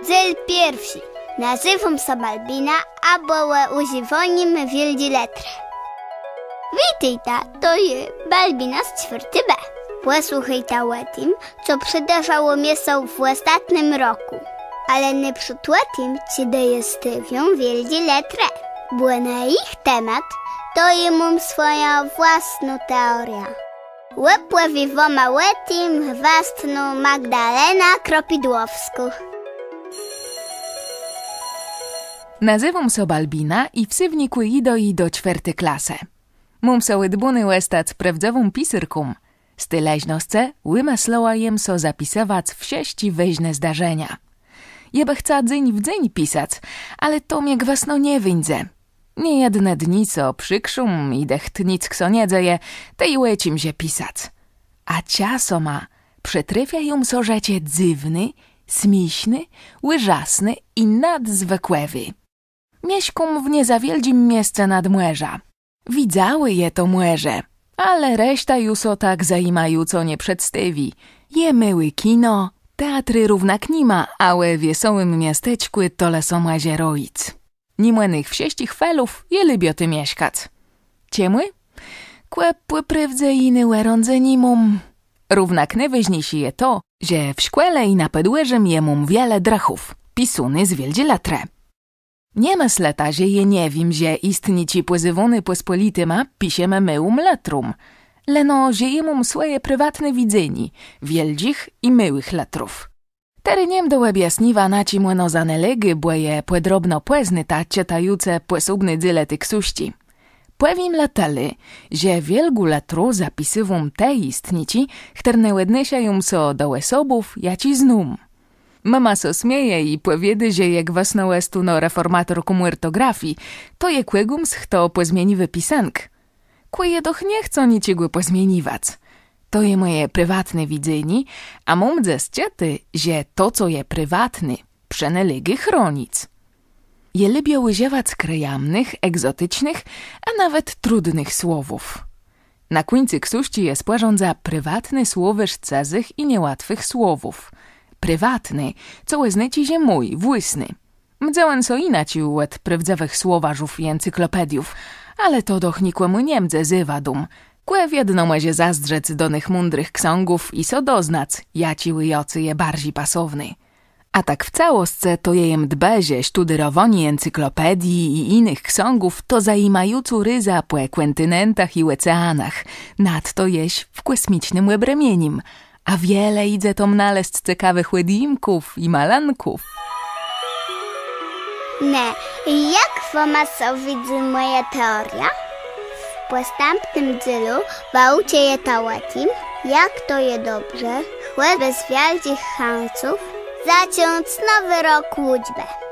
Dziel pierwszy. Nazywam się Balbina, a była używaniem wieldi letry. Witajta, to jest Balbina z 4B. Posłuchajcie o tym, co przydarzało mi się w ostatnim roku. Ale nie przed tym, czy daję stywią wieldi letrę. Bo na ich temat to jest mam swoją własną teorię. Wypływam o tym własną Magdalena Kropidłowską. Nazywam się Balbina i w sywniku idę do 4. klasy. Mam się odbuny łestać prawdziwą pisyrką. Z tyleźnosce wymyślałam się zapisywać wsieści ważne zdarzenia. Jeba chcę dzień w dzień pisać, ale to mnie gwasno nie wyjdzie. Niejedne dni co przykrzum i decht nic kso nie dzieje, tej łecim się pisać. A czasoma przetryfiają so rzecie dziwny, śmieszny, łyżasny i nadzwykłewy. Mieszkam w niezawieldzim miejsce nad młeża. Widzały je to młeże, ale reszta już o tak zajmająco nie przedstawi. Je myły kino, teatry równak nima, ale w wesołym miasteczku tole są mazieroic. Nimłenych wsieścich felów je lubioty mieszkać. Ciemły? Kłepły prywdze iny łerądze nimum. Równak najważniejsze je to, że w szkole i na podłeżem jemum wiele drachów, pisuny z wieldzie letre. Nie myślę ta, że je nie wiem, że istnici pozywony pospolityma pisiemy myłum letrum, leno, że jemum swoje prywatne widzeni, wieldzich i myłych letrów. Tery niem do objasniwa naci młenozane legy, bo je podrobno płezny ta czytajuce posubny dyle tych suści. Powiem latali, że wielgu letru zapisywum te istnici, które odnesiają so do osobów, jaci znum. Mama so smieje i powiedy, że jak wasno estu no reformator ortografii, to je kłegum schto pozmieniwy pisank. Kłeje doch nie chcą niczego pozmieniwać. To je moje prywatne widzenie, a mam zesciety, że to, co je prywatne, przenelegi chronić. Je lubię używać krajamnych, egzotycznych, a nawet trudnych słowów. Na końcu ksuści jest porządza prywatny słowyż cezych i niełatwych słowów. Prywatny, co oznacza, że mój, własny. Mdzełem so inacił od prawdziwych słowarzów i encyklopediów, ale to doch nikomu nie mdze zywadum. Kłe jedno może zazdrzec do nich mądrych ksągów i so doznać, jaci łyjocy je bardziej pasowny. A tak w całostce to jejem dbezie sztudyrowanie encyklopedii i innych ksągów to zajmającu ryza po kontynentach i oceanach, nadto jeś w kosmicznym łebremieniem, a wiele idzie tom naleźć ciekawych łedimków i malanków. Nie, jak wama so widzi moja teoria? W następnym dzielu bałcie je to o tym, jak to je dobrze, chłe bez wielkich hańców, zacząć nowy rok łódźbę.